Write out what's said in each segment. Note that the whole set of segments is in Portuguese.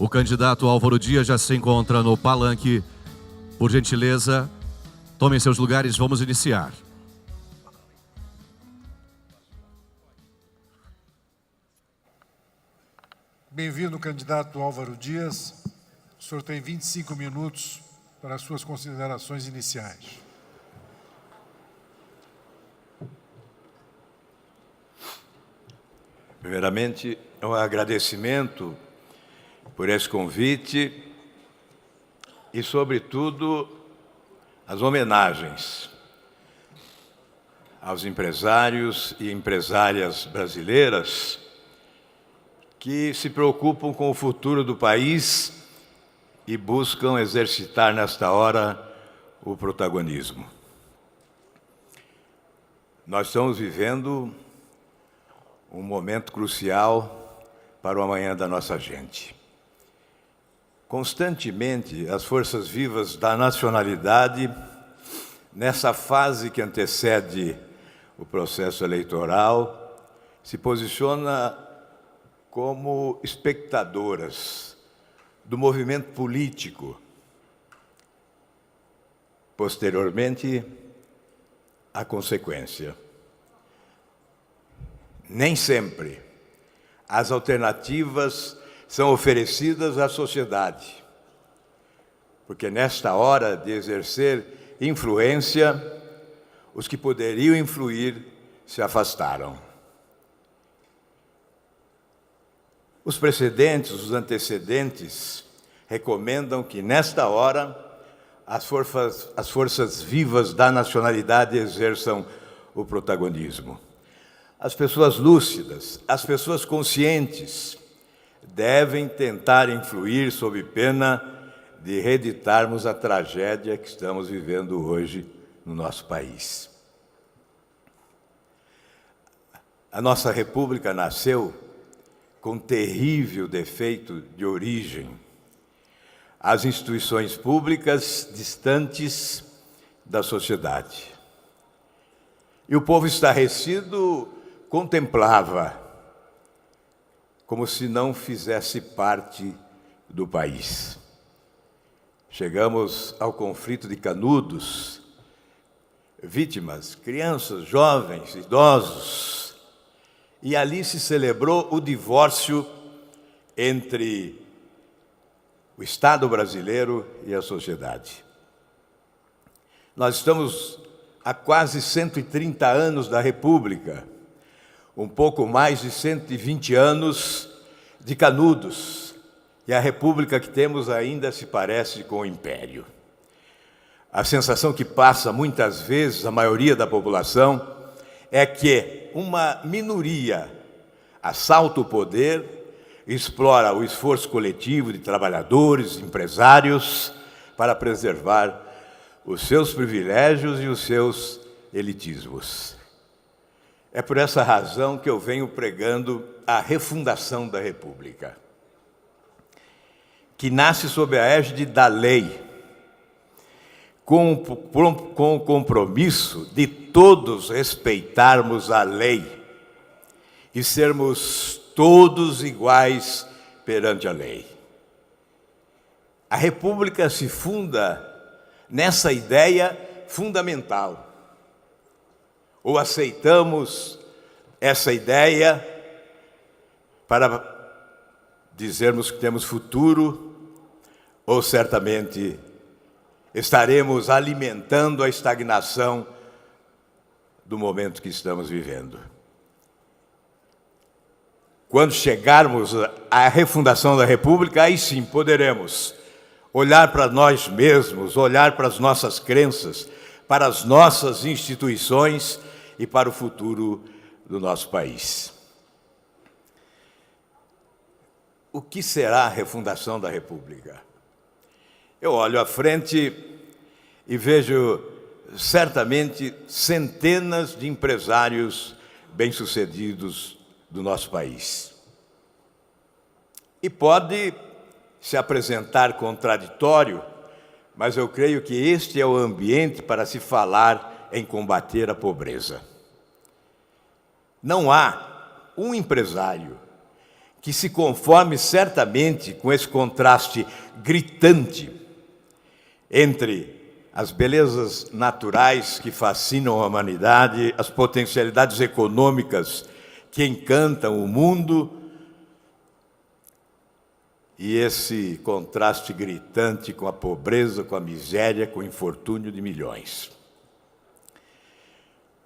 O candidato Álvaro Dias já se encontra no palanque. Por gentileza, tomem seus lugares, vamos iniciar. Bem-vindo, candidato Álvaro Dias. O senhor tem 25 minutos para as suas considerações iniciais. Primeiramente, um agradecimento por esse convite e, sobretudo, as homenagens aos empresários e empresárias brasileiras que se preocupam com o futuro do país e buscam exercitar nesta hora o protagonismo. Nós estamos vivendo um momento crucial para o amanhã da nossa gente. Constantemente, as forças vivas da nacionalidade, nessa fase que antecede o processo eleitoral, se posiciona como espectadoras do movimento político. Posteriormente, a consequência. Nem sempre as alternativas são oferecidas à sociedade, porque nesta hora de exercer influência, os que poderiam influir se afastaram. Os precedentes, os antecedentes, recomendam que nesta hora as forças vivas da nacionalidade exerçam o protagonismo. As pessoas lúcidas, as pessoas conscientes, devem tentar influir sob pena de reeditarmos a tragédia que estamos vivendo hoje no nosso país. A nossa República nasceu com terrível defeito de origem. As instituições públicas distantes da sociedade. E o povo estarrecido contemplava, como se não fizesse parte do país. Chegamos ao conflito de Canudos, vítimas, crianças, jovens, idosos, e ali se celebrou o divórcio entre o Estado brasileiro e a sociedade. Nós estamos há quase 130 anos da República, um pouco mais de 120 anos de Canudos, e a república que temos ainda se parece com o império. A sensação que passa muitas vezes a maioria da população é que uma minoria assalta o poder, explora o esforço coletivo de trabalhadores, empresários, para preservar os seus privilégios e os seus elitismos. É por essa razão que eu venho pregando a refundação da República, que nasce sob a égide da lei, com o compromisso de todos respeitarmos a lei e sermos todos iguais perante a lei. A República se funda nessa ideia fundamental. Ou aceitamos essa ideia para dizermos que temos futuro, ou certamente estaremos alimentando a estagnação do momento que estamos vivendo. Quando chegarmos à refundação da República, aí sim poderemos olhar para nós mesmos, olhar para as nossas crenças, para as nossas instituições e para o futuro do nosso país. O que será a refundação da República? Eu olho à frente e vejo certamente centenas de empresários bem-sucedidos do nosso país. E pode se apresentar contraditório, mas eu creio que este é o ambiente para se falar em combater a pobreza. Não há um empresário que se conforme certamente com esse contraste gritante entre as belezas naturais que fascinam a humanidade, as potencialidades econômicas que encantam o mundo, e esse contraste gritante com a pobreza, com a miséria, com o infortúnio de milhões.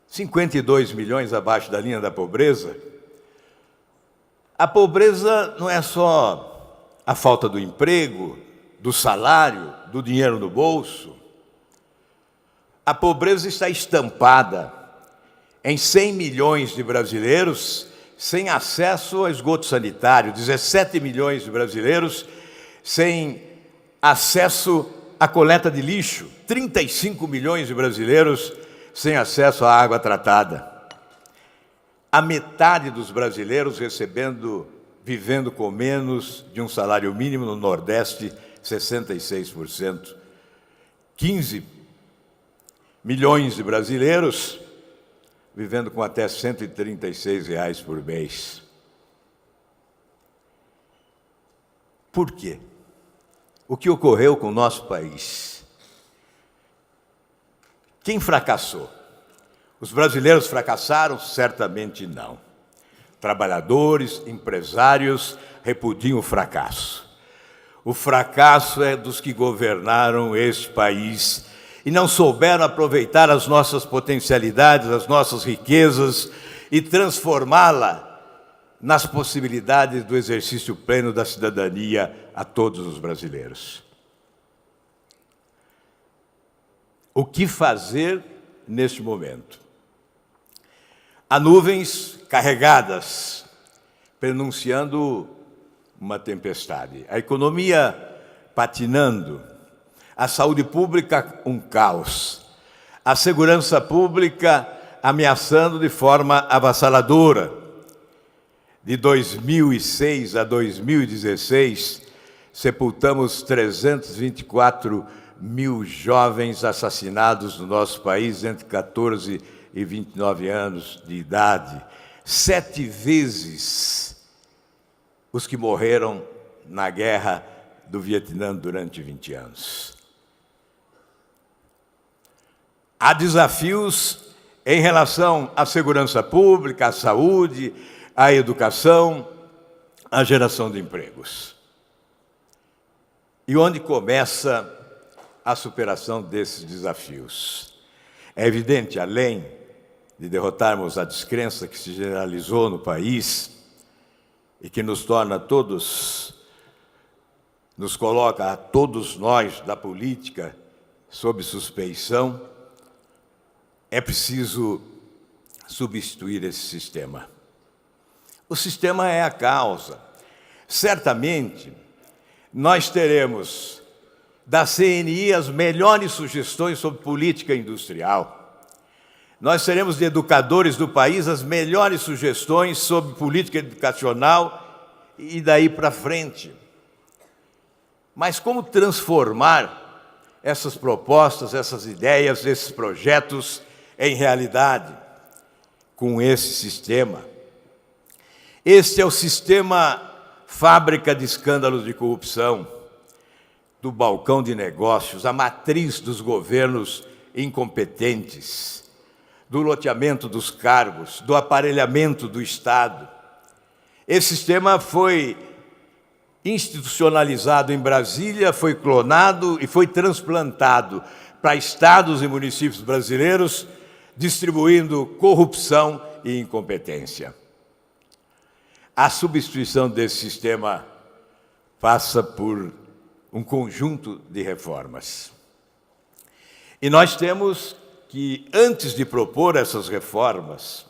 52 milhões abaixo da linha da pobreza. A pobreza não é só a falta do emprego, do salário, do dinheiro no bolso. A pobreza está estampada em 100 milhões de brasileiros sem acesso a esgoto sanitário, 17 milhões de brasileiros sem acesso à coleta de lixo, 35 milhões de brasileiros sem acesso à água tratada. A metade dos brasileiros vivendo com menos de um salário mínimo, no Nordeste, 66%. 15 milhões de brasileiros vivendo com até R$ 136 por mês. Por quê? O que ocorreu com o nosso país? Quem fracassou? Os brasileiros fracassaram? Certamente não. Trabalhadores, empresários repudiam o fracasso. O fracasso é dos que governaram este país e não souberam aproveitar as nossas potencialidades, as nossas riquezas e transformá-la nas possibilidades do exercício pleno da cidadania a todos os brasileiros. O que fazer neste momento? Há nuvens carregadas, prenunciando uma tempestade. A economia patinando. A saúde pública, um caos. A segurança pública ameaçando de forma avassaladora. De 2006 a 2016, sepultamos 324 mil jovens assassinados no nosso país entre 14 e 29 anos de idade. 7 vezes os que morreram na guerra do Vietnã durante 20 anos. Há desafios em relação à segurança pública, à saúde, à educação, à geração de empregos. E onde começa a superação desses desafios? É evidente, além de derrotarmos a descrença que se generalizou no país e que nos torna todos, nos coloca a todos nós da política sob suspeição, é preciso substituir esse sistema. O sistema é a causa. Certamente, nós teremos da CNI as melhores sugestões sobre política industrial. Nós teremos de educadores do país as melhores sugestões sobre política educacional e daí para frente. Mas como transformar essas propostas, essas ideias, esses projetos em realidade com esse sistema? Este é o sistema fábrica de escândalos de corrupção, do balcão de negócios, a matriz dos governos incompetentes, do loteamento dos cargos, do aparelhamento do Estado. Esse sistema foi institucionalizado em Brasília, foi clonado e foi transplantado para estados e municípios brasileiros, distribuindo corrupção e incompetência. A substituição desse sistema passa por um conjunto de reformas. E nós temos que, antes de propor essas reformas,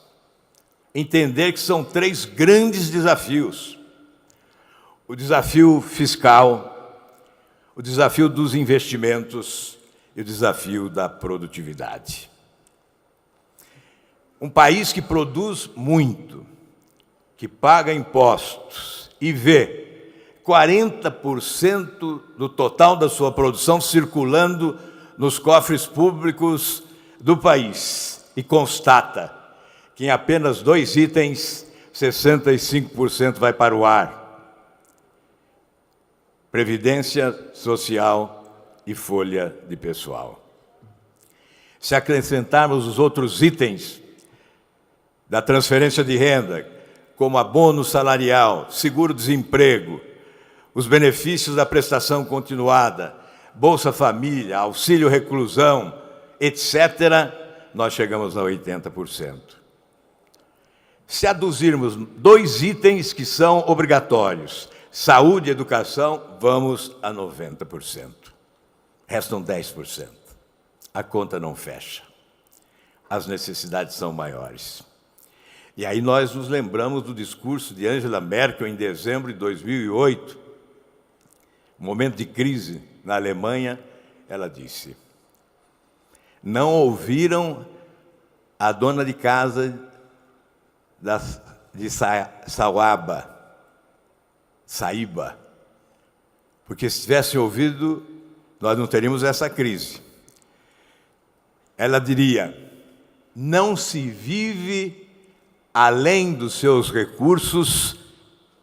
entender que são 3 grandes desafios. O desafio fiscal, o desafio dos investimentos e o desafio da produtividade. Um país que produz muito, que paga impostos e vê 40% do total da sua produção circulando nos cofres públicos do país e constata que em apenas 2 itens 65% vai para o ar. Previdência Social e folha de pessoal. Se acrescentarmos os outros itens da transferência de renda, como abono salarial, seguro-desemprego, os benefícios da prestação continuada, Bolsa Família, auxílio reclusão, etc., nós chegamos a 80%. Se aduzirmos 2 itens que são obrigatórios, saúde e educação, vamos a 90%. Restam 10%. A conta não fecha. As necessidades são maiores. E aí nós nos lembramos do discurso de Angela Merkel em dezembro de 2008, momento de crise na Alemanha. Ela disse: não ouviram a dona de casa de Saíba, porque se tivesse ouvido, nós não teríamos essa crise. Ela diria: não se vive além dos seus recursos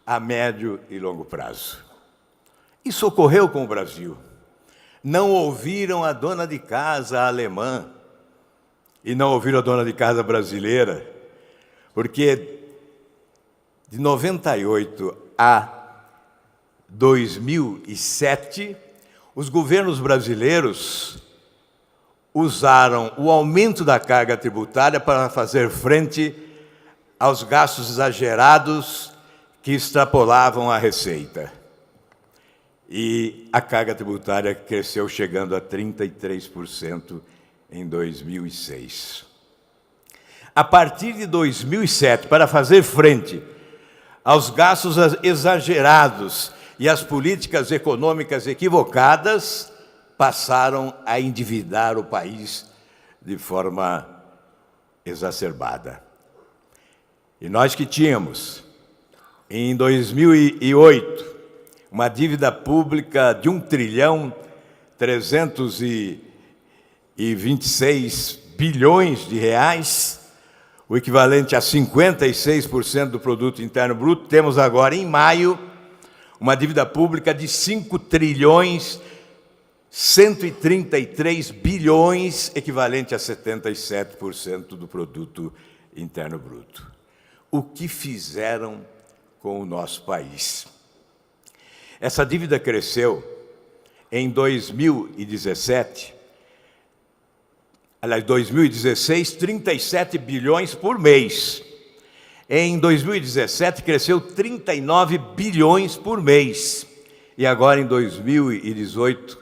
a médio e longo prazo. Isso ocorreu com o Brasil. Não ouviram a dona de casa alemã e não ouviram a dona de casa brasileira, porque de 98 a 2007, os governos brasileiros usaram o aumento da carga tributária para fazer frente aos gastos exagerados que extrapolavam a receita. E a carga tributária cresceu, chegando a 33% em 2006. A partir de 2007, para fazer frente aos gastos exagerados e às políticas econômicas equivocadas, passaram a endividar o país de forma exacerbada. E nós que tínhamos, em 2008, uma dívida pública de 1.326 bilhões de reais, o equivalente a 56% do produto interno bruto, temos agora, em maio, uma dívida pública de 5.133 bilhões, equivalente a 77% do produto interno bruto. O que fizeram com o nosso país? Essa dívida cresceu em 2017, aliás, 2016, 37 bilhões por mês. Em 2017, cresceu 39 bilhões por mês. E agora, em 2018,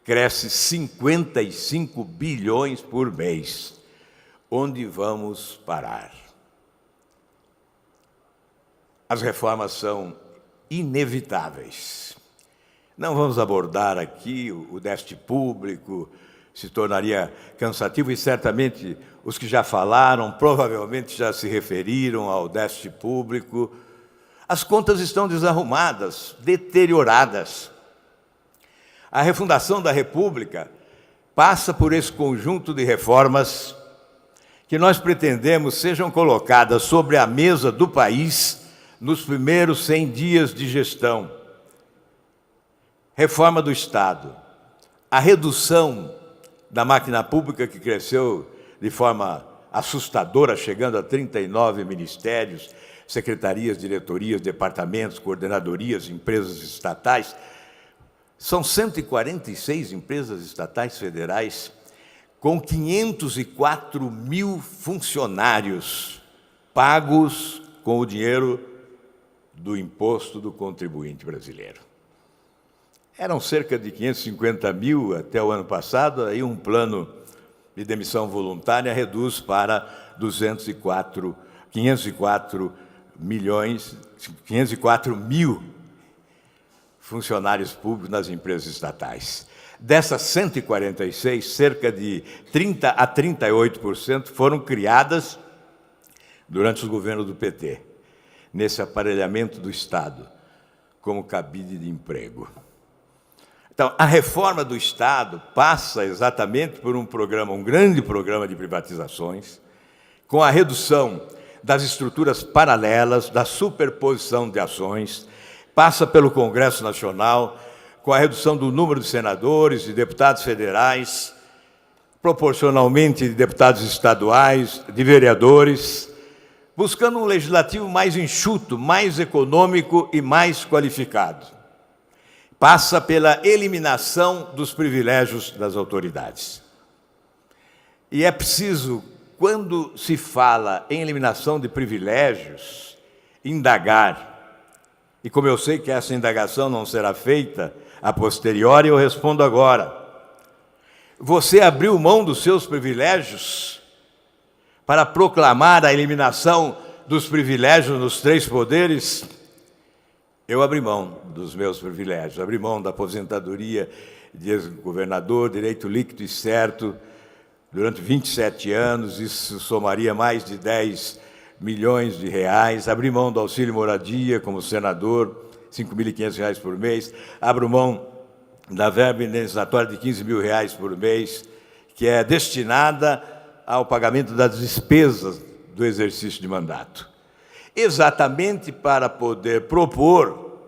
cresce 55 bilhões por mês. Onde vamos parar? As reformas são inevitáveis. Não vamos abordar aqui o déficit público, se tornaria cansativo, e certamente os que já falaram provavelmente já se referiram ao déficit público. As contas estão desarrumadas, deterioradas. A refundação da República passa por esse conjunto de reformas que nós pretendemos sejam colocadas sobre a mesa do país nos primeiros 100 dias de gestão. Reforma do Estado, a redução da máquina pública, que cresceu de forma assustadora, chegando a 39 ministérios, secretarias, diretorias, departamentos, coordenadorias, empresas estatais. São 146 empresas estatais federais, com 504 mil funcionários pagos com o dinheiro do imposto do contribuinte brasileiro. Eram cerca de 550 mil até o ano passado, aí um plano de demissão voluntária reduz para 504 mil funcionários públicos nas empresas estatais. Dessas 146, cerca de 30% a 38% foram criadas durante os governos do PT, nesse aparelhamento do Estado, como cabide de emprego. Então, a reforma do Estado passa exatamente por um grande programa de privatizações, com a redução das estruturas paralelas, da superposição de ações, passa pelo Congresso Nacional, com a redução do número de senadores, de deputados federais, proporcionalmente de deputados estaduais, de vereadores, buscando um legislativo mais enxuto, mais econômico e mais qualificado. Passa pela eliminação dos privilégios das autoridades. E é preciso, quando se fala em eliminação de privilégios, indagar. E como eu sei que essa indagação não será feita a posteriori, eu respondo agora. Você abriu mão dos seus privilégios para proclamar a eliminação dos privilégios nos 3 poderes? Eu abri mão dos meus privilégios, abri mão da aposentadoria de ex-governador, direito líquido e certo, durante 27 anos, isso somaria mais de 10 milhões de reais, abri mão do auxílio moradia como senador, R$ 5.500 por mês, abro mão da verba indenizatória de R$ 15 mil por mês, que é destinada ao pagamento das despesas do exercício de mandato. Exatamente para poder propor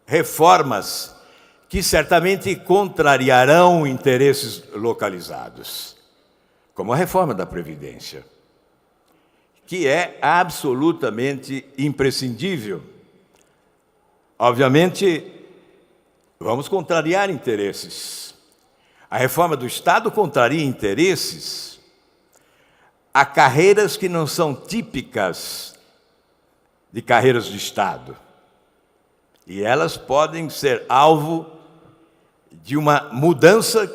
reformas que certamente contrariarão interesses localizados, como a reforma da Previdência, que é absolutamente imprescindível. Obviamente, vamos contrariar interesses. A reforma do Estado contraria interesses a carreiras que não são típicas de carreiras de Estado. E elas podem ser alvo de uma mudança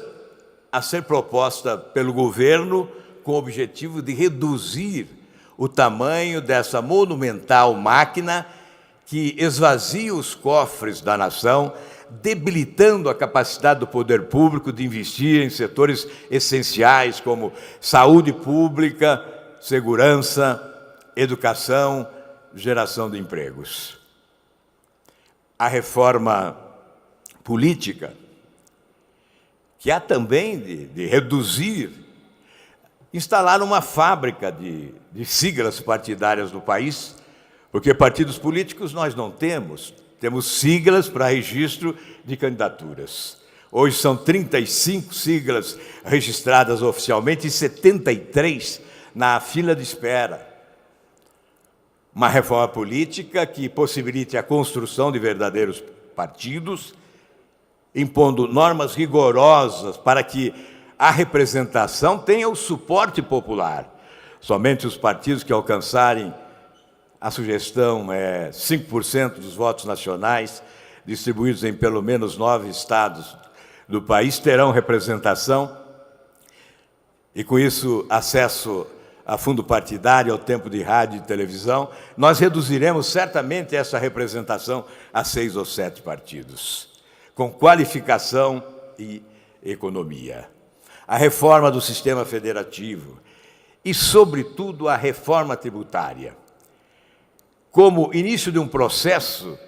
a ser proposta pelo governo com o objetivo de reduzir o tamanho dessa monumental máquina que esvazia os cofres da nação, debilitando a capacidade do poder público de investir em setores essenciais como saúde pública, segurança, educação, geração de empregos. A reforma política, que há também de reduzir, instalar uma fábrica de siglas partidárias no país, porque partidos políticos nós não temos, temos siglas para registro de candidaturas. Hoje são 35 siglas registradas oficialmente e 73 na fila de espera. Uma reforma política que possibilite a construção de verdadeiros partidos, impondo normas rigorosas para que a representação tenha o suporte popular. Somente os partidos que alcançarem, a sugestão é 5% dos votos nacionais, distribuídos em pelo menos 9 estados do país, terão representação e, com isso, acesso a fundo partidário, ao tempo de rádio e televisão. Nós reduziremos certamente essa representação a 6 ou 7 partidos, com qualificação e economia. A reforma do sistema federativo e, sobretudo, a reforma tributária, como início de um processo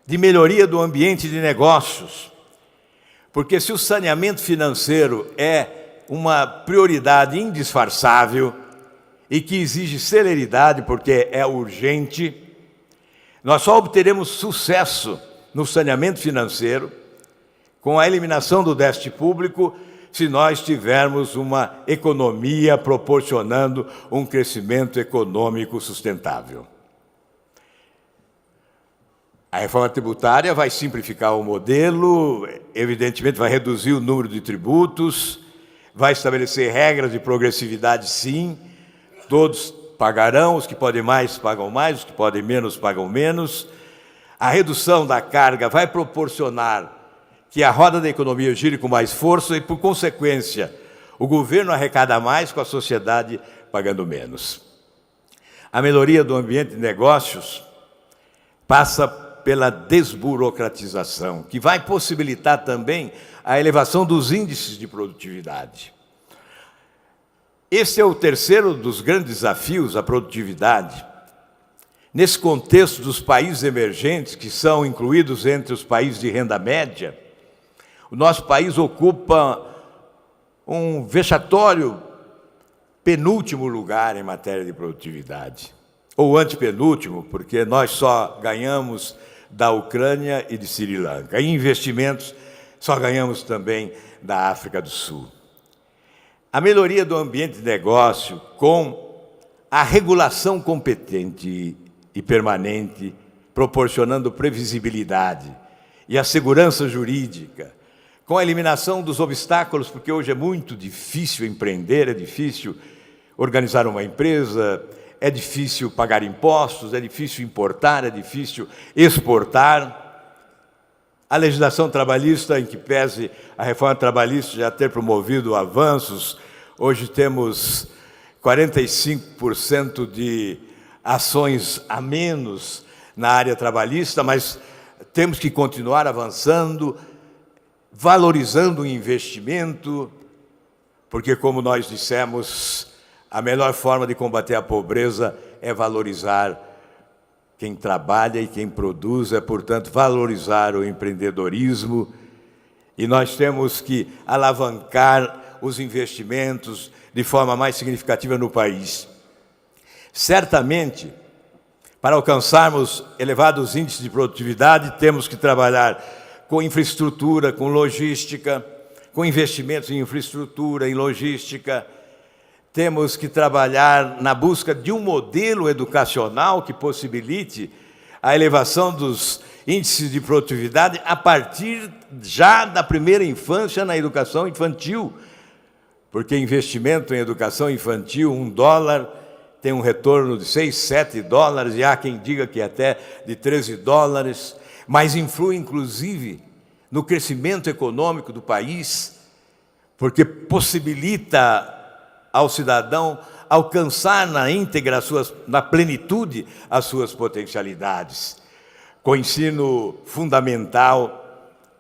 de melhoria do ambiente de negócios, porque se o saneamento financeiro é uma prioridade indisfarçável e que exige celeridade porque é urgente, nós só obteremos sucesso no saneamento financeiro com a eliminação do déficit público se nós tivermos uma economia proporcionando um crescimento econômico sustentável. A reforma tributária vai simplificar o modelo, evidentemente vai reduzir o número de tributos, vai estabelecer regras de progressividade, sim. Todos pagarão, os que podem mais pagam mais, os que podem menos pagam menos. A redução da carga vai proporcionar que a roda da economia gire com mais força e, por consequência, o governo arrecada mais com a sociedade pagando menos. A melhoria do ambiente de negócios passa pela desburocratização, que vai possibilitar também a elevação dos índices de produtividade. Esse é o terceiro dos grandes desafios, a produtividade. Nesse contexto dos países emergentes, que são incluídos entre os países de renda média, o nosso país ocupa um vexatório penúltimo lugar em matéria de produtividade. ou antepenúltimo, porque nós só ganhamos da Ucrânia e de Sri Lanka. Em investimentos, só ganhamos também da África do Sul. A melhoria do ambiente de negócio com a regulação competente e permanente, proporcionando previsibilidade e a segurança jurídica, com a eliminação dos obstáculos, porque hoje é muito difícil empreender, é difícil organizar uma empresa, é difícil pagar impostos, é difícil importar, é difícil exportar. A legislação trabalhista, em que pese a reforma trabalhista já ter promovido avanços, hoje temos 45% de ações a menos na área trabalhista, mas temos que continuar avançando, valorizando o investimento, porque, como nós dissemos, a melhor forma de combater a pobreza é valorizar quem trabalha e quem produz, é, portanto, valorizar o empreendedorismo, e nós temos que alavancar os investimentos de forma mais significativa no país. Certamente, para alcançarmos elevados índices de produtividade, temos que trabalhar com infraestrutura, com logística, com investimentos em infraestrutura, em logística. Temos que trabalhar na busca de um modelo educacional que possibilite a elevação dos índices de produtividade a partir já da primeira infância na educação infantil, porque investimento em educação infantil, $1 tem um retorno de 6, 7 dólares, e há quem diga que até de 13 dólares, mas influi, inclusive, no crescimento econômico do país, porque possibilita ao cidadão alcançar na íntegra, na plenitude, as suas potencialidades. Com ensino fundamental,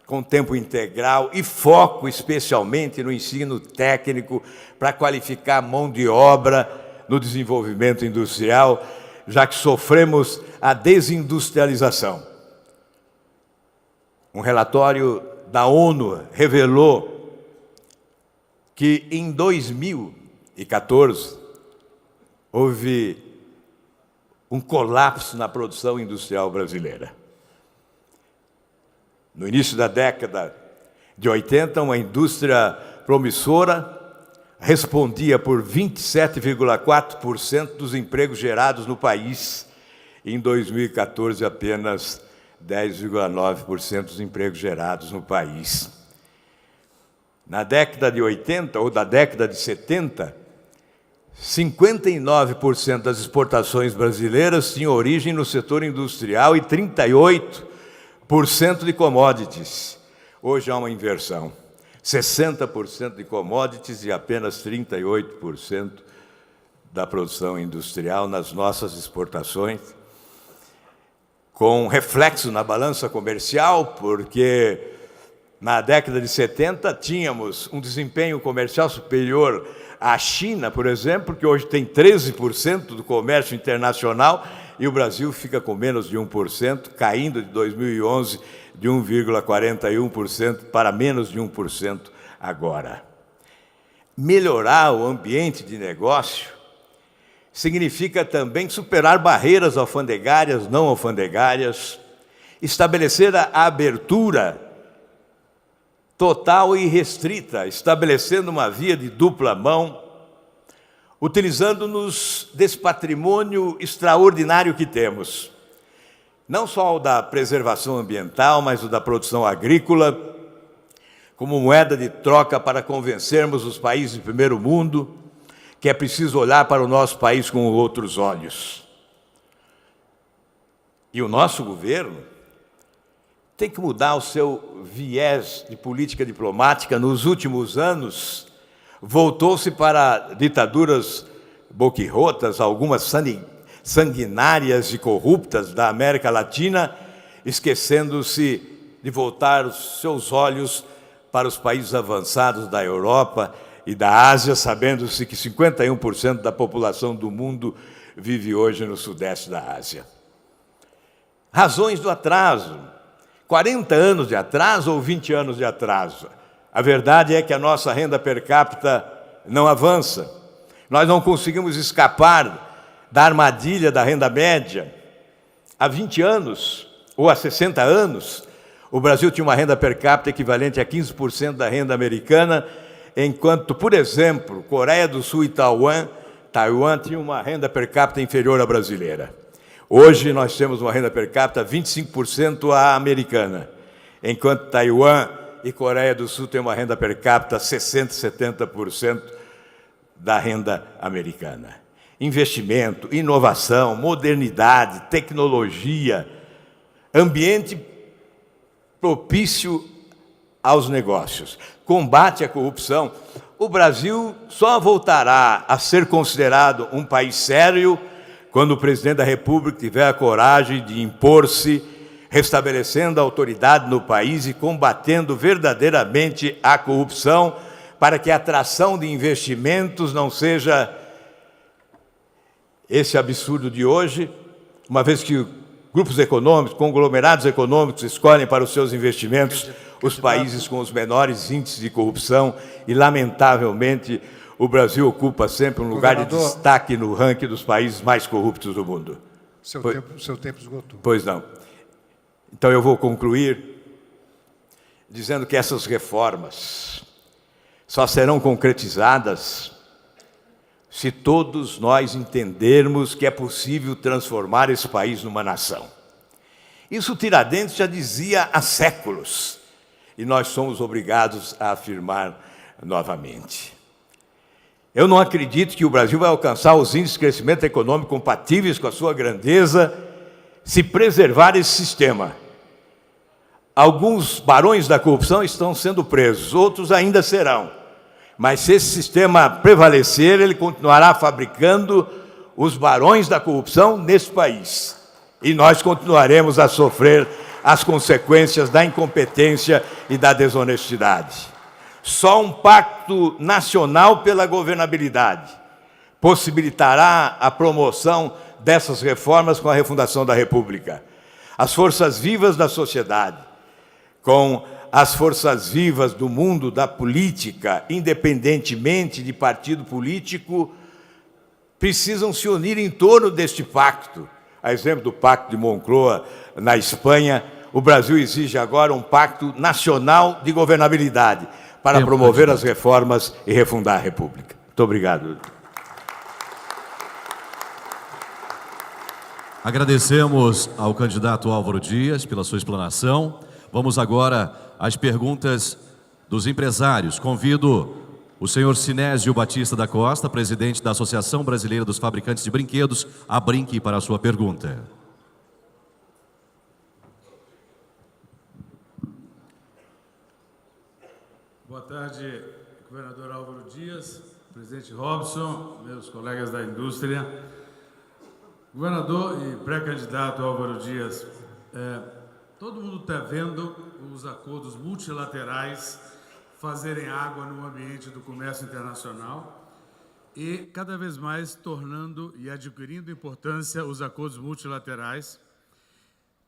com tempo integral e foco especialmente no ensino técnico para qualificar a mão de obra no desenvolvimento industrial, já que sofremos a desindustrialização. Um relatório da ONU revelou que em 2014 houve um colapso na produção industrial brasileira. No início da década de 80, uma indústria promissora respondia por 27,4% dos empregos gerados no país. Em 2014, apenas 10,9% dos empregos gerados no país. Na década de 80 ou da década de 70, 59% das exportações brasileiras tinham origem no setor industrial e 38% de commodities. Hoje há uma inversão. 60% de commodities e apenas 38% da produção industrial nas nossas exportações, com reflexo na balança comercial, porque na década de 70 tínhamos um desempenho comercial superior à China, por exemplo, que hoje tem 13% do comércio internacional, e o Brasil fica com menos de 1%, caindo de 2011 de 1,41% para menos de 1% agora. Melhorar o ambiente de negócio significa também superar barreiras alfandegárias, não alfandegárias, estabelecer a abertura total e restrita, estabelecendo uma via de dupla mão, utilizando-nos desse patrimônio extraordinário que temos, não só o da preservação ambiental, mas o da produção agrícola, como moeda de troca para convencermos os países de primeiro mundo que é preciso olhar para o nosso país com outros olhos. E o nosso governo tem que mudar o seu viés de política diplomática. Nos últimos anos, voltou-se para ditaduras boquirrotas, algumas sanguinárias e corruptas da América Latina, esquecendo-se de voltar os seus olhos para os países avançados da Europa e da Ásia, sabendo-se que 51% da população do mundo vive hoje no sudeste da Ásia. Razões do atraso: 40 anos de atraso ou 20 anos de atraso? A verdade é que a nossa renda per capita não avança. Nós não conseguimos escapar da armadilha da renda média. Há 20 anos, ou há 60 anos, o Brasil tinha uma renda per capita equivalente a 15% da renda americana, enquanto, por exemplo, Coreia do Sul e Taiwan tinham uma renda per capita inferior à brasileira. Hoje nós temos uma renda per capita 25% à americana, enquanto Taiwan e Coreia do Sul têm uma renda per capita 60%, 70% da renda americana. Investimento, inovação, modernidade, tecnologia, ambiente propício aos negócios, combate à corrupção. O Brasil só voltará a ser considerado um país sério quando o presidente da República tiver a coragem de impor-se, restabelecendo a autoridade no país e combatendo verdadeiramente a corrupção, para que a atração de investimentos não seja esse absurdo de hoje, uma vez que grupos econômicos, conglomerados econômicos escolhem para os seus investimentos os países com os menores índices de corrupção e, lamentavelmente, o Brasil ocupa sempre um lugar de destaque no ranking dos países mais corruptos do mundo. Seu tempo esgotou. Pois não. Então eu vou concluir dizendo que essas reformas só serão concretizadas se todos nós entendermos que é possível transformar esse país numa nação. Isso Tiradentes já dizia há séculos, e nós somos obrigados a afirmar novamente. Eu não acredito que o Brasil vai alcançar os índices de crescimento econômico compatíveis com a sua grandeza se preservar esse sistema. Alguns barões da corrupção estão sendo presos, outros ainda serão. Mas se esse sistema prevalecer, ele continuará fabricando os barões da corrupção nesse país. E nós continuaremos a sofrer as consequências da incompetência e da desonestidade. Só um pacto nacional pela governabilidade possibilitará a promoção dessas reformas com a refundação da República. As forças vivas da sociedade, com as forças vivas do mundo da política, independentemente de partido político, precisam se unir em torno deste pacto. A exemplo do Pacto de Moncloa, na Espanha, o Brasil exige agora um pacto nacional de governabilidade para promover as reformas e refundar a República. Muito obrigado. Agradecemos ao candidato Álvaro Dias pela sua explanação. Vamos agora às perguntas dos empresários. Convido o senhor Sinésio Batista da Costa, presidente da Associação Brasileira dos Fabricantes de Brinquedos, a Brinque, para a sua pergunta. Boa tarde, governador Álvaro Dias, presidente Robson, meus colegas da indústria. Governador e pré-candidato Álvaro Dias, todo mundo está vendo os acordos multilaterais fazerem água no ambiente do comércio internacional e cada vez mais tornando e adquirindo importância os acordos multilaterais.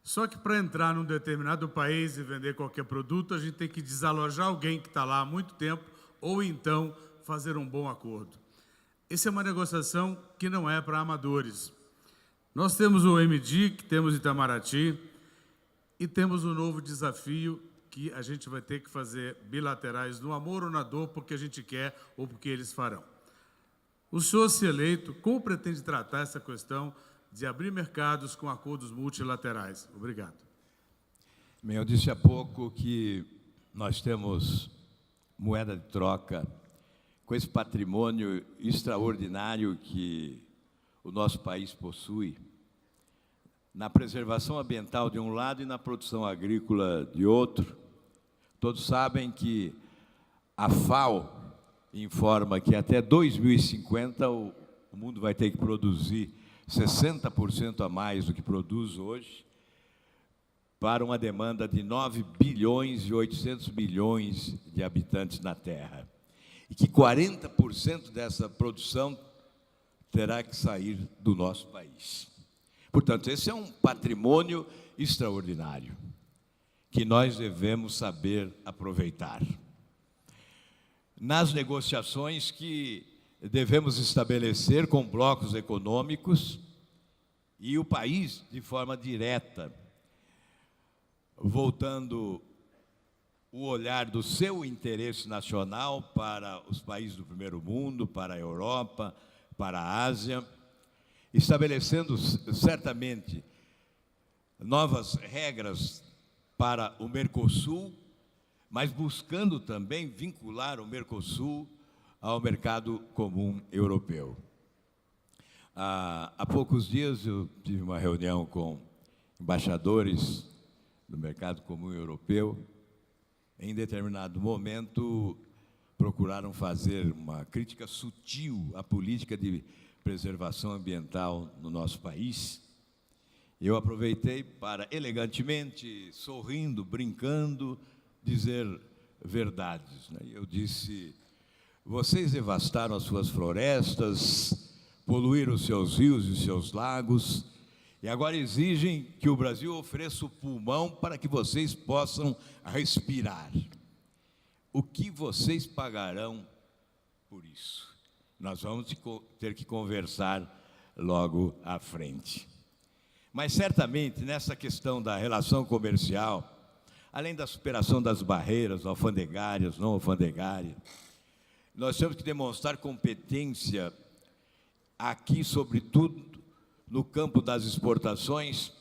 Só que para entrar num determinado país e vender qualquer produto, a gente tem que desalojar alguém que está lá há muito tempo ou então fazer um bom acordo. Essa é uma negociação que não é para amadores. Nós temos o MDIC, temos Itamaraty e temos um novo desafio que a gente vai ter que fazer bilaterais no amor ou na dor, porque a gente quer ou porque eles farão. O senhor, se eleito, como pretende tratar essa questão de abrir mercados com acordos multilaterais? Obrigado. Bem, eu disse há pouco que nós temos moeda de troca com esse patrimônio extraordinário que o nosso país possui, na preservação ambiental de um lado e na produção agrícola de outro. Todos sabem que a FAO informa que até 2050 o mundo vai ter que produzir 60% a mais do que produz hoje, para uma demanda de 9 bilhões e 800 milhões de habitantes na Terra. E que 40% dessa produção terá que sair do nosso país. Portanto, esse é um patrimônio extraordinário que nós devemos saber aproveitar. Nas negociações que devemos estabelecer com blocos econômicos e o país de forma direta, voltando o olhar do seu interesse nacional para os países do primeiro mundo, para a Europa, para a Ásia, estabelecendo certamente novas regras para o Mercosul, mas buscando também vincular o Mercosul ao mercado comum europeu. Há poucos dias eu tive uma reunião com embaixadores do mercado comum europeu. Em determinado momento, procuraram fazer uma crítica sutil à política de preservação ambiental no nosso país. Eu aproveitei para, elegantemente, sorrindo, brincando, dizer verdades. Eu disse: vocês devastaram as suas florestas, poluíram os seus rios e seus lagos, e agora exigem que o Brasil ofereça o pulmão para que vocês possam respirar. O que vocês pagarão por isso? Nós vamos ter que conversar logo à frente. Mas, certamente, nessa questão da relação comercial, além da superação das barreiras alfandegárias, não alfandegárias, nós temos que demonstrar competência aqui, sobretudo, no campo das exportações,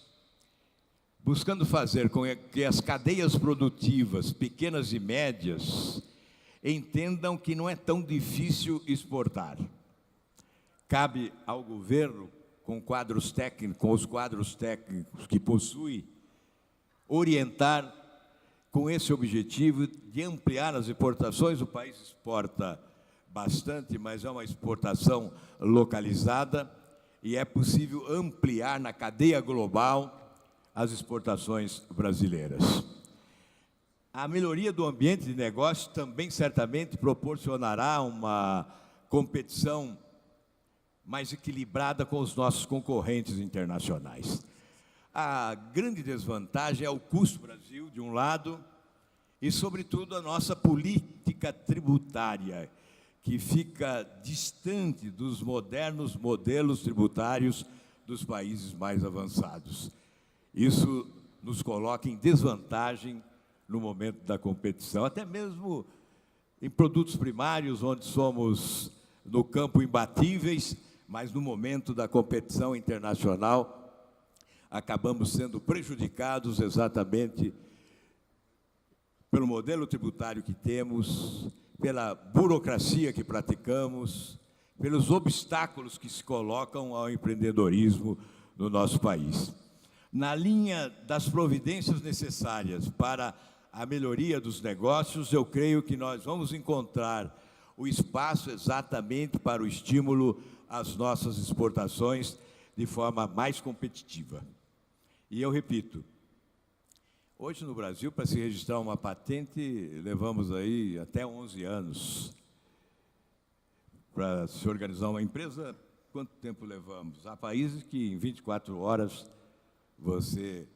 buscando fazer com que as cadeias produtivas, pequenas e médias, entendam que não é tão difícil exportar. Cabe ao governo, com os quadros técnicos que possui, orientar com esse objetivo de ampliar as exportações. O país exporta bastante, mas é uma exportação localizada e é possível ampliar na cadeia global as exportações brasileiras. A melhoria do ambiente de negócio também certamente proporcionará uma competição mais equilibrada com os nossos concorrentes internacionais. A grande desvantagem é o custo Brasil, de um lado, e, sobretudo, a nossa política tributária, que fica distante dos modernos modelos tributários dos países mais avançados. Isso nos coloca em desvantagem no momento da competição, até mesmo em produtos primários, onde somos, no campo, imbatíveis, mas no momento da competição internacional, acabamos sendo prejudicados exatamente pelo modelo tributário que temos, pela burocracia que praticamos, pelos obstáculos que se colocam ao empreendedorismo no nosso país. Na linha das providências necessárias para a melhoria dos negócios, eu creio que nós vamos encontrar o espaço exatamente para o estímulo às nossas exportações de forma mais competitiva. E eu repito, hoje no Brasil, para se registrar uma patente, levamos aí até 11 anos. Para se organizar uma empresa, quanto tempo levamos? Há países que em 24 horas você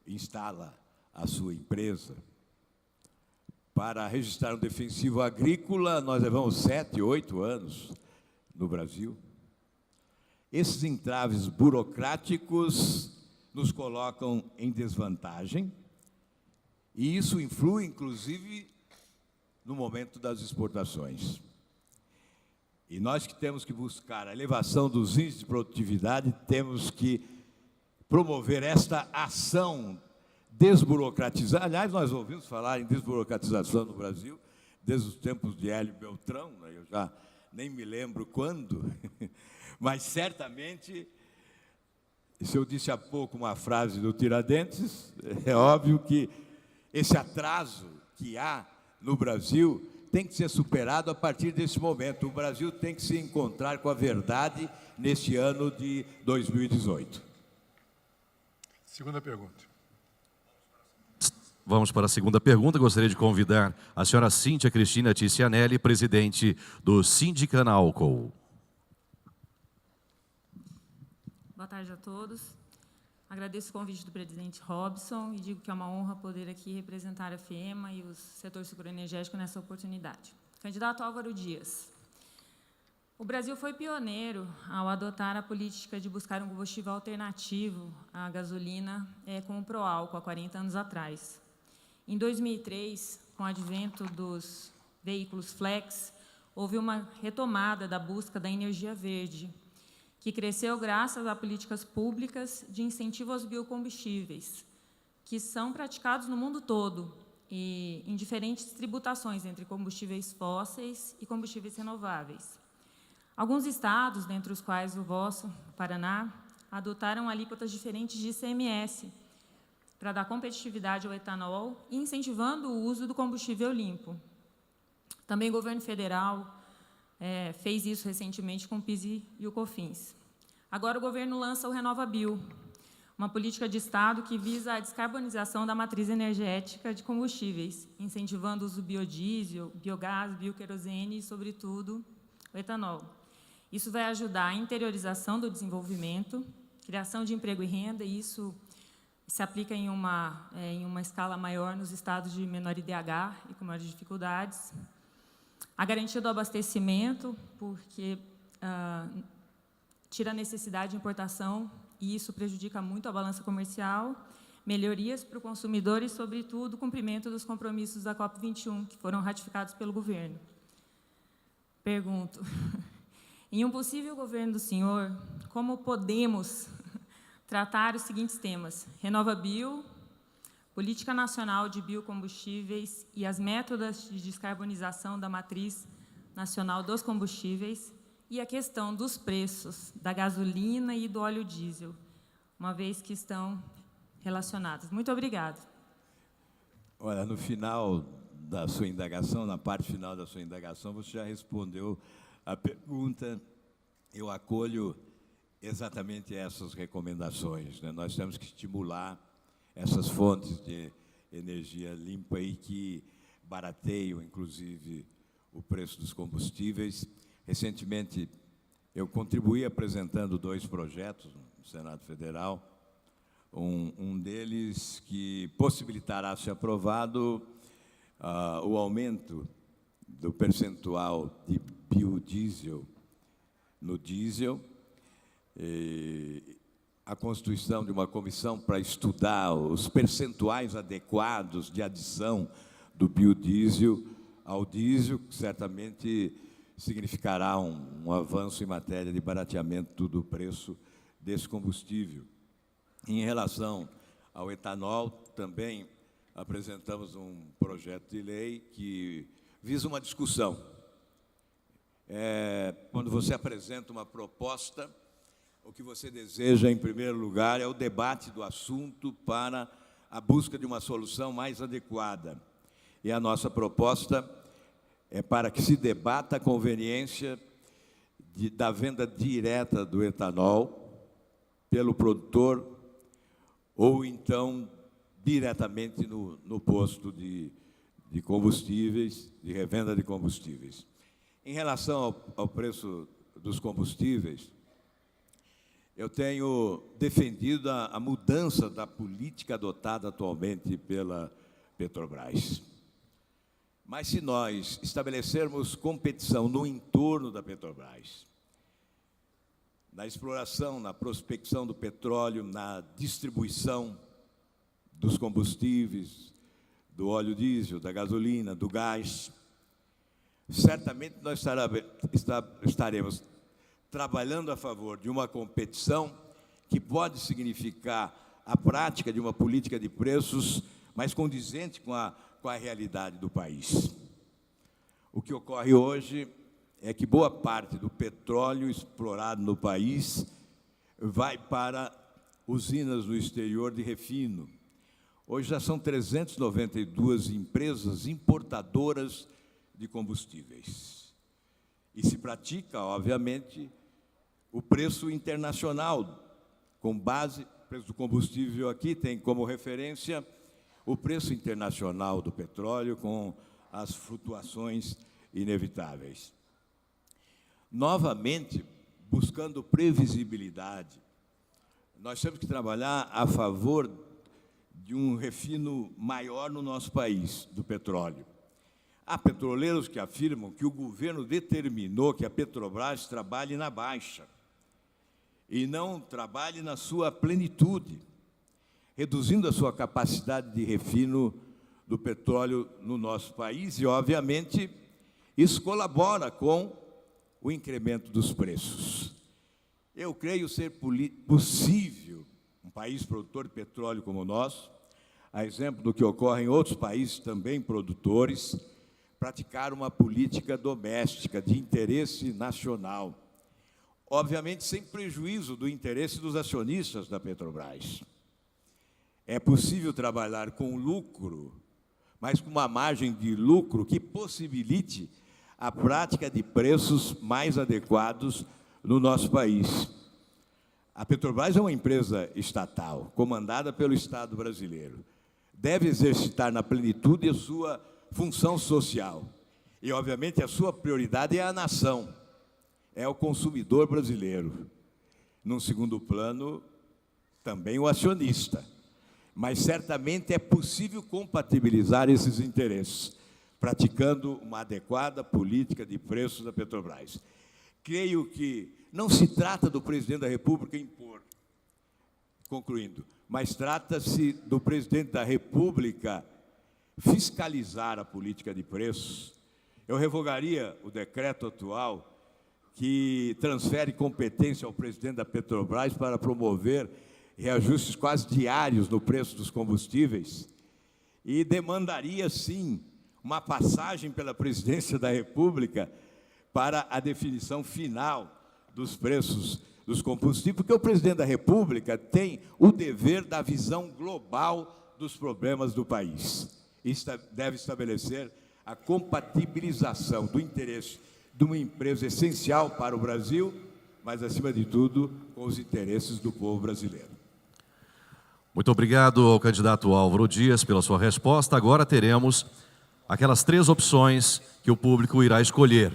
instala a sua empresa. Para registrar um defensivo agrícola, nós levamos 7, 8 anos no Brasil. Esses entraves burocráticos nos colocam em desvantagem, e isso influi, inclusive, no momento das exportações. E nós que temos que buscar a elevação dos índices de produtividade, temos que promover esta ação desburocratizar. Aliás, nós ouvimos falar em desburocratização no Brasil desde os tempos de Hélio Beltrão, né? Eu já nem me lembro quando, mas certamente, se eu disse há pouco uma frase do Tiradentes, é óbvio que esse atraso que há no Brasil tem que ser superado a partir desse momento. O Brasil tem que se encontrar com a verdade neste ano de 2018. Segunda pergunta. Vamos para a segunda pergunta. Gostaria de convidar a senhora Cíntia Cristina Ticianelli, presidente do Sindicanalco. Boa tarde a todos. Agradeço o convite do presidente Robson e digo que é uma honra poder aqui representar a FIEMA e o setor seguro-energético nessa oportunidade. Candidato Álvaro Dias, O Brasil foi pioneiro ao adotar a política de buscar um combustível alternativo à gasolina com o Proálcool, há 40 anos atrás. Em 2003, com o advento dos veículos flex, houve uma retomada da busca da energia verde, que cresceu graças a políticas públicas de incentivo aos biocombustíveis, que são praticados no mundo todo, e em diferentes tributações entre combustíveis fósseis e combustíveis renováveis. Alguns estados, dentre os quais o vosso, Paraná, adotaram alíquotas diferentes de ICMS para dar competitividade ao etanol e incentivando o uso do combustível limpo. Também o governo federal fez isso recentemente com o PIS e o COFINS. Agora o governo lança o RenovaBio, uma política de Estado que visa a descarbonização da matriz energética de combustíveis, incentivando o uso do biodiesel, biogás, bioquerosene e, sobretudo, o etanol. Isso vai ajudar a interiorização do desenvolvimento, criação de emprego e renda, e isso se aplica em uma escala maior nos estados de menor IDH e com maiores dificuldades. A garantia do abastecimento, porque tira a necessidade de importação, e isso prejudica muito a balança comercial. Melhorias para o consumidor e, sobretudo, o cumprimento dos compromissos da COP21, que foram ratificados pelo governo. Pergunto, em um possível governo do senhor, como podemos tratar os seguintes temas: RenovaBio, Política Nacional de Biocombustíveis e as métodos de descarbonização da matriz nacional dos combustíveis, e a questão dos preços da gasolina e do óleo diesel, uma vez que estão relacionados. Muito obrigada. Olha, no final da sua indagação, na parte final da sua indagação, você já respondeu a pergunta. Eu acolho exatamente essas recomendações, né? Nós temos que estimular essas fontes de energia limpa e que barateiam, inclusive, o preço dos combustíveis. Recentemente, eu contribuí apresentando 2 projetos no Senado Federal. Um deles que possibilitará ser aprovado o aumento do percentual de biodiesel no diesel, a constituição de uma comissão para estudar os percentuais adequados de adição do biodiesel ao diesel, que certamente significará um avanço em matéria de barateamento do preço desse combustível. Em relação ao etanol, também apresentamos um projeto de lei que visa uma discussão. Quando você apresenta uma proposta, o que você deseja, em primeiro lugar, é o debate do assunto para a busca de uma solução mais adequada. E a nossa proposta é para que se debata a conveniência da venda direta do etanol pelo produtor ou, então, diretamente no posto de combustíveis, de revenda de combustíveis. Em relação ao preço dos combustíveis, eu tenho defendido a mudança da política adotada atualmente pela Petrobras. Mas se nós estabelecermos competição no entorno da Petrobras, na exploração, na prospecção do petróleo, na distribuição dos combustíveis, do óleo diesel, da gasolina, do gás, certamente nós estaremos trabalhando a favor de uma competição que pode significar a prática de uma política de preços mais condizente com a realidade do país. O que ocorre hoje é que boa parte do petróleo explorado no país vai para usinas no exterior de refino. Hoje já são 392 empresas importadoras de combustíveis. E se pratica, obviamente, o preço internacional, com base, o preço do combustível aqui tem como referência o preço internacional do petróleo, com as flutuações inevitáveis. Novamente, buscando previsibilidade, nós temos que trabalhar a favor de um refino maior no nosso país, do petróleo. Há petroleiros que afirmam que o governo determinou que a Petrobras trabalhe na baixa e não trabalhe na sua plenitude, reduzindo a sua capacidade de refino do petróleo no nosso país e, obviamente, isso colabora com o incremento dos preços. Eu creio ser possível um país produtor de petróleo como o nosso, a exemplo do que ocorre em outros países também produtores, praticar uma política doméstica de interesse nacional, obviamente sem prejuízo do interesse dos acionistas da Petrobras. É possível trabalhar com lucro, mas com uma margem de lucro que possibilite a prática de preços mais adequados no nosso país. A Petrobras é uma empresa estatal, comandada pelo Estado brasileiro. Deve exercitar na plenitude a sua função social. E, obviamente, a sua prioridade é a nação, é o consumidor brasileiro. Num segundo plano, também o acionista. Mas, certamente, é possível compatibilizar esses interesses, praticando uma adequada política de preços da Petrobras. Creio que não se trata do presidente da República impor, concluindo, mas trata-se do presidente da República fiscalizar a política de preços. Eu revogaria o decreto atual que transfere competência ao presidente da Petrobras para promover reajustes quase diários no preço dos combustíveis e demandaria, sim, uma passagem pela presidência da República para a definição final dos preços dos combustíveis, porque o presidente da República tem o dever da visão global dos problemas do país. E deve estabelecer a compatibilização do interesse de uma empresa essencial para o Brasil, mas, acima de tudo, com os interesses do povo brasileiro. Muito obrigado ao candidato Álvaro Dias pela sua resposta. Agora teremos aquelas 3 opções que o público irá escolher.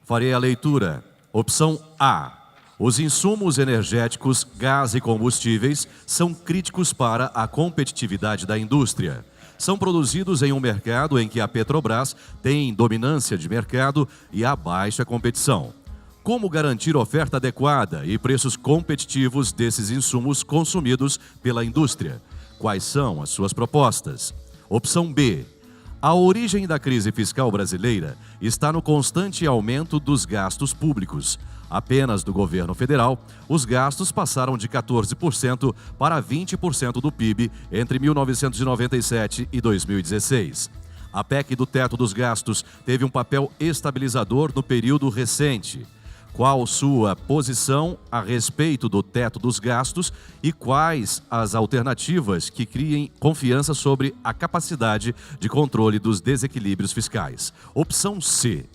Farei a leitura. Opção A. Os insumos energéticos, gás e combustíveis são críticos para a competitividade da indústria. São produzidos em um mercado em que a Petrobras tem dominância de mercado e há baixa competição. Como garantir oferta adequada e preços competitivos desses insumos consumidos pela indústria? Quais são as suas propostas? Opção B. A origem da crise fiscal brasileira está no constante aumento dos gastos públicos. Apenas do governo federal, os gastos passaram de 14% para 20% do PIB entre 1997 e 2016. A PEC do teto dos gastos teve um papel estabilizador no período recente. Qual sua posição a respeito do teto dos gastos e quais as alternativas que criem confiança sobre a capacidade de controle dos desequilíbrios fiscais? Opção C.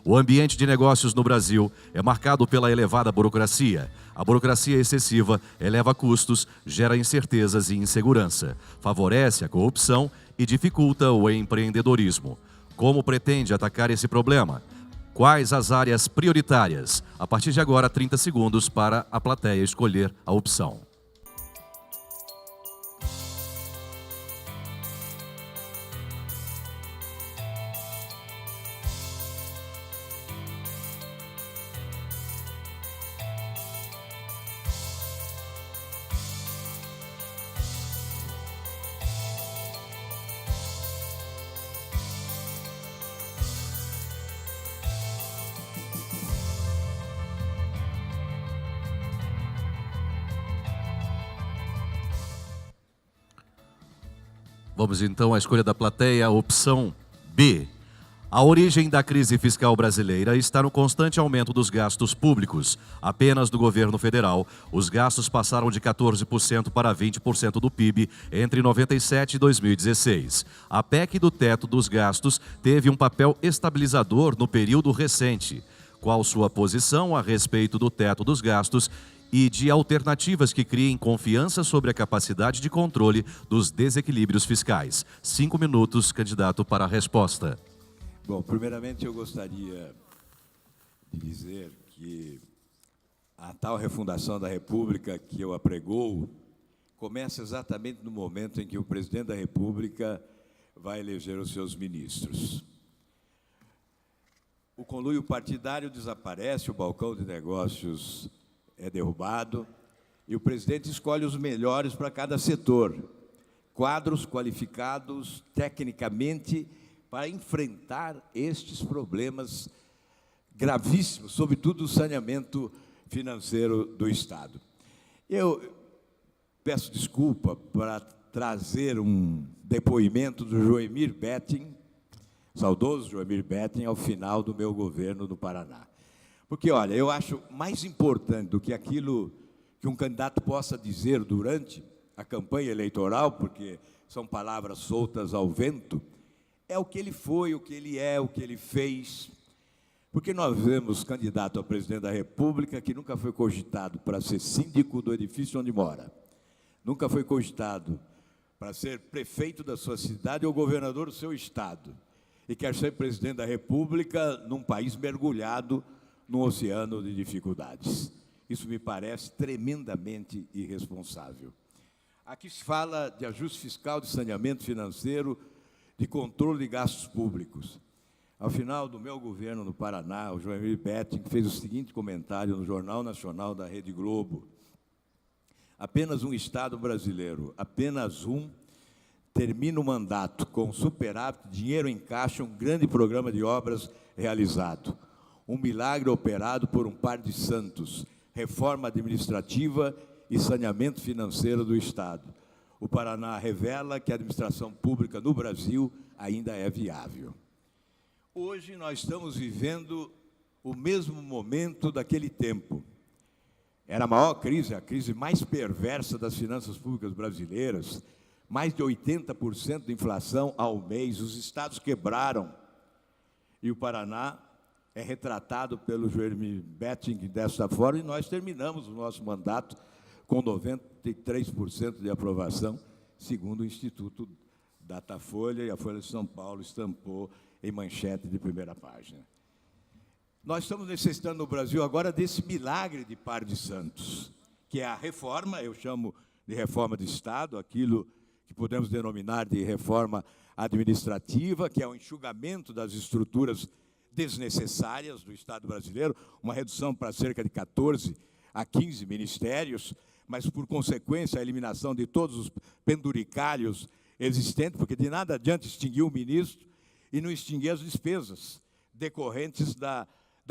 O ambiente de negócios no Brasil é marcado pela elevada burocracia. A burocracia excessiva eleva custos, gera incertezas e insegurança, favorece a corrupção e dificulta o empreendedorismo. Como pretende atacar esse problema? Quais as áreas prioritárias? A partir de agora, 30 segundos para a plateia escolher a opção. Vamos então à escolha da plateia, opção B. A origem da crise fiscal brasileira está no constante aumento dos gastos públicos. Apenas do governo federal, os gastos passaram de 14% para 20% do PIB entre 97 e 2016. A PEC do teto dos gastos teve um papel estabilizador no período recente. Qual sua posição a respeito do teto dos gastos e de alternativas que criem confiança sobre a capacidade de controle dos desequilíbrios fiscais? 5 minutos, candidato, para a resposta. Bom, primeiramente eu gostaria de dizer que a tal refundação da República que eu apregoo começa exatamente no momento em que o presidente da República vai eleger os seus ministros. o conluio partidário desaparece, o balcão de negócios é derrubado e o presidente escolhe os melhores para cada setor, quadros qualificados tecnicamente para enfrentar estes problemas gravíssimos, sobretudo o saneamento financeiro do Estado. Eu peço desculpa para trazer um depoimento do Joemir Betting, saudoso Joemir Betting, ao final do meu governo no Paraná. Porque, olha, eu acho mais importante do que aquilo que um candidato possa dizer durante a campanha eleitoral, porque são palavras soltas ao vento, é o que ele foi, o que ele é, o que ele fez. Porque nós vemos candidato a presidente da República que nunca foi cogitado para ser síndico do edifício onde mora, nunca foi cogitado para ser prefeito da sua cidade ou governador do seu estado, e quer ser presidente da República num país mergulhado num oceano de dificuldades. Isso me parece tremendamente irresponsável. Aqui se fala de ajuste fiscal, de saneamento financeiro, de controle de gastos públicos. Ao final do meu governo no Paraná, o Joemir Betting fez o seguinte comentário no Jornal Nacional da Rede Globo: apenas um Estado brasileiro, apenas um, termina o mandato com superávit, dinheiro em caixa, um grande programa de obras realizado. Um milagre operado por um par de santos, reforma administrativa e saneamento financeiro do Estado. O Paraná revela que a administração pública no Brasil ainda é viável. Hoje nós estamos vivendo o mesmo momento daquele tempo. Era a maior crise, a crise mais perversa das finanças públicas brasileiras, mais de 80% de inflação ao mês, os estados quebraram. E o Paraná é retratado pelo Joemir Betting desta forma, e nós terminamos o nosso mandato com 93% de aprovação, segundo o Instituto Datafolha, e a Folha de São Paulo estampou em manchete de primeira página. Nós estamos necessitando no Brasil agora desse milagre de par de santos, que é a reforma, eu chamo de reforma de Estado, aquilo que podemos denominar de reforma administrativa, que é o enxugamento das estruturas desnecessárias do Estado brasileiro, uma redução para cerca de 14 a 15 ministérios, mas, por consequência, a eliminação de todos os penduricalhos existentes, porque de nada adianta extinguir o ministro e não extinguir as despesas decorrentes da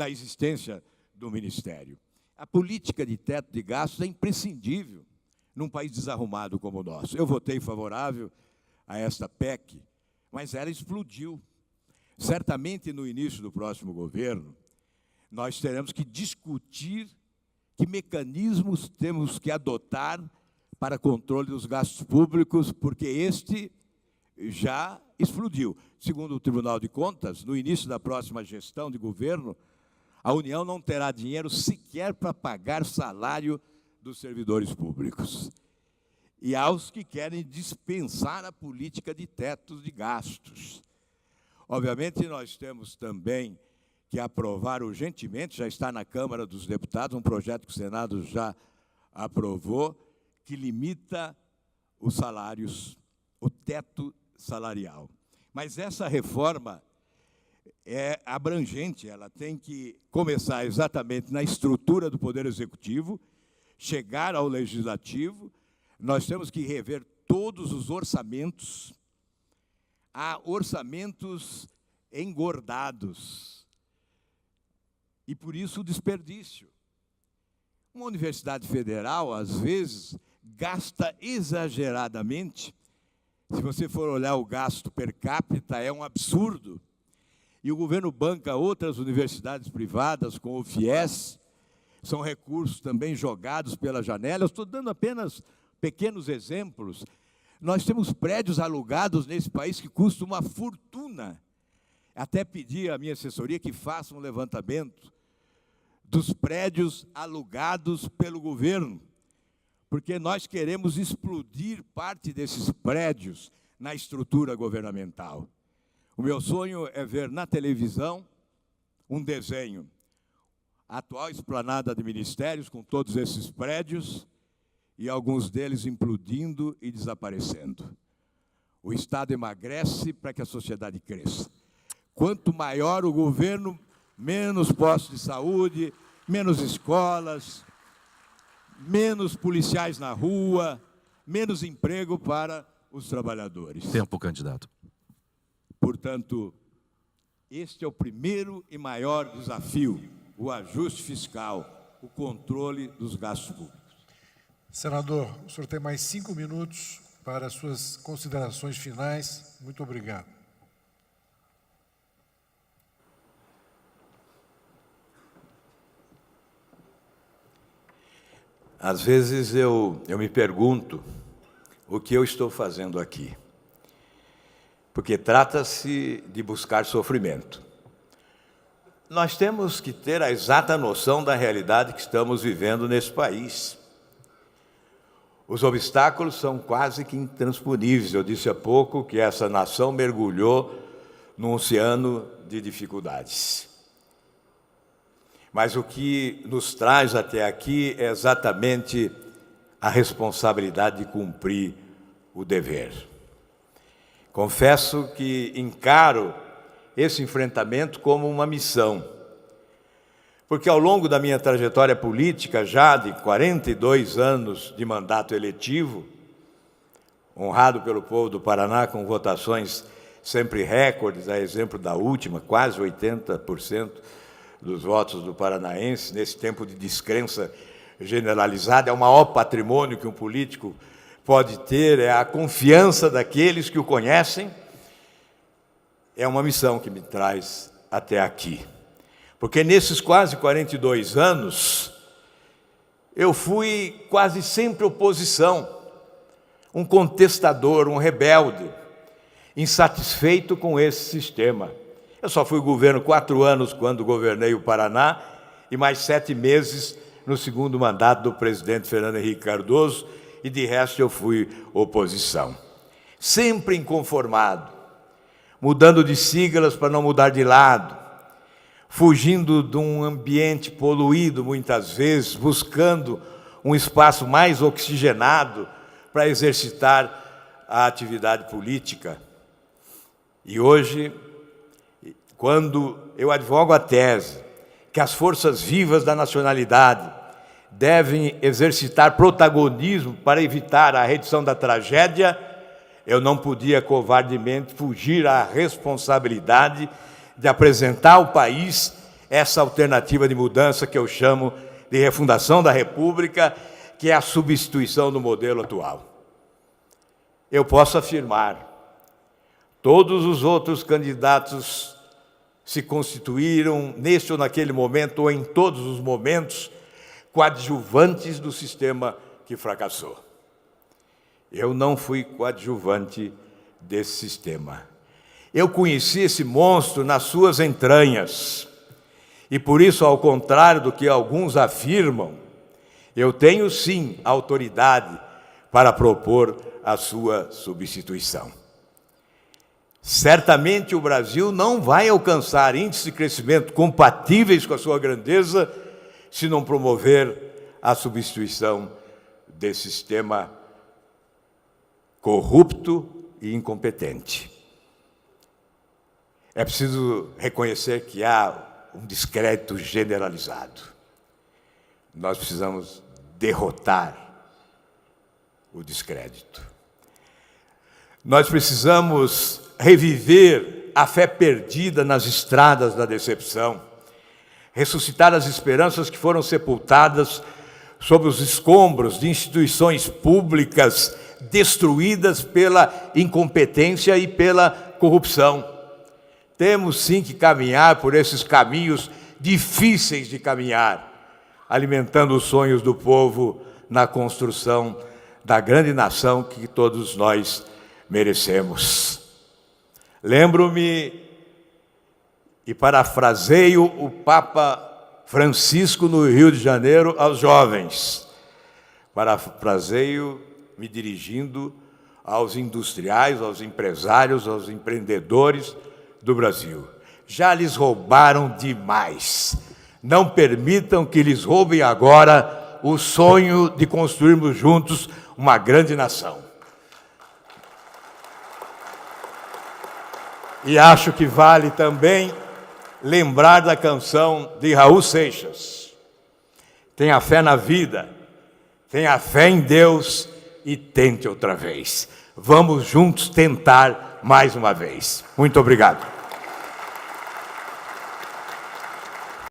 existência do Ministério. A política de teto de gastos é imprescindível num país desarrumado como o nosso. Eu votei favorável a esta PEC, mas ela explodiu. Certamente, no início do próximo governo, nós teremos que discutir que mecanismos temos que adotar para controle dos gastos públicos, porque este já explodiu. Segundo o Tribunal de Contas, no início da próxima gestão de governo, a União não terá dinheiro sequer para pagar salário dos servidores públicos. E aos que querem dispensar a política de tetos de gastos. Obviamente, nós temos também que aprovar urgentemente, já está na Câmara dos Deputados, um projeto que o Senado já aprovou, que limita os salários, o teto salarial. Mas essa reforma é abrangente, ela tem que começar exatamente na estrutura do Poder Executivo, chegar ao Legislativo, nós temos que rever todos os orçamentos. Há orçamentos engordados, e por isso o desperdício. Uma universidade federal, às vezes, gasta exageradamente. Se você for olhar o gasto per capita, é um absurdo. E o governo banca outras universidades privadas, com o FIES, são recursos também jogados pela janela. Eu estou dando apenas pequenos exemplos. Nós temos prédios alugados nesse país que custam uma fortuna. Até pedi à minha assessoria que faça um levantamento dos prédios alugados pelo governo, porque nós queremos explodir parte desses prédios na estrutura governamental. O meu sonho é ver na televisão um desenho, a atual esplanada de ministérios com todos esses prédios e alguns deles implodindo e desaparecendo. O Estado emagrece para que a sociedade cresça. Quanto maior o governo, menos postos de saúde, menos escolas, menos policiais na rua, menos emprego para os trabalhadores. Tempo, candidato. Portanto, este é o primeiro e maior desafio, o ajuste fiscal, o controle dos gastos públicos. Senador, o senhor tem mais 5 minutos para as suas considerações finais. Muito obrigado. Às vezes eu me pergunto o que eu estou fazendo aqui. Porque trata-se de buscar sofrimento. Nós temos que ter a exata noção da realidade que estamos vivendo nesse país. Os obstáculos são quase que intransponíveis. Eu disse há pouco que essa nação mergulhou num oceano de dificuldades. Mas o que nos traz até aqui é exatamente a responsabilidade de cumprir o dever. Confesso que encaro esse enfrentamento como uma missão, porque ao longo da minha trajetória política, já de 42 anos de mandato eletivo, honrado pelo povo do Paraná com votações sempre recordes, a exemplo da última, quase 80% dos votos do paranaense, nesse tempo de descrença generalizada, é o maior patrimônio que um político pode ter, é a confiança daqueles que o conhecem. É uma missão que me traz até aqui. Porque nesses quase 42 anos, eu fui quase sempre oposição, um contestador, um rebelde, insatisfeito com esse sistema. Eu só fui governo 4 anos quando governei o Paraná e mais 7 meses no segundo mandato do presidente Fernando Henrique Cardoso, e de resto eu fui oposição. Sempre inconformado, mudando de siglas para não mudar de lado, fugindo de um ambiente poluído muitas vezes, buscando um espaço mais oxigenado para exercitar a atividade política. E hoje, quando eu advogo a tese que as forças vivas da nacionalidade devem exercitar protagonismo para evitar a redução da tragédia, eu não podia covardemente fugir à responsabilidade de apresentar ao país essa alternativa de mudança que eu chamo de refundação da República, que é a substituição do modelo atual. Eu posso afirmar, todos os outros candidatos se constituíram neste ou naquele momento, ou em todos os momentos, coadjuvantes do sistema que fracassou. Eu não fui coadjuvante desse sistema. Eu conheci esse monstro nas suas entranhas. E por isso, ao contrário do que alguns afirmam, eu tenho sim autoridade para propor a sua substituição. Certamente o Brasil não vai alcançar índices de crescimento compatíveis com a sua grandeza se não promover a substituição desse sistema corrupto e incompetente. É preciso reconhecer que há um descrédito generalizado. Nós precisamos derrotar o descrédito. Nós precisamos reviver a fé perdida nas estradas da decepção, ressuscitar as esperanças que foram sepultadas sob os escombros de instituições públicas destruídas pela incompetência e pela corrupção. Temos sim que caminhar por esses caminhos difíceis de caminhar, alimentando os sonhos do povo na construção da grande nação que todos nós merecemos. Lembro-me e parafraseio o Papa Francisco no Rio de Janeiro aos jovens. Parafraseio me dirigindo aos industriais, aos empresários, aos empreendedores do Brasil. Já lhes roubaram demais. Não permitam que lhes roubem agora o sonho de construirmos juntos uma grande nação. E acho que vale também lembrar da canção de Raul Seixas. Tenha fé na vida, tenha fé em Deus e tente outra vez. Vamos juntos tentar mais uma vez. Muito obrigado.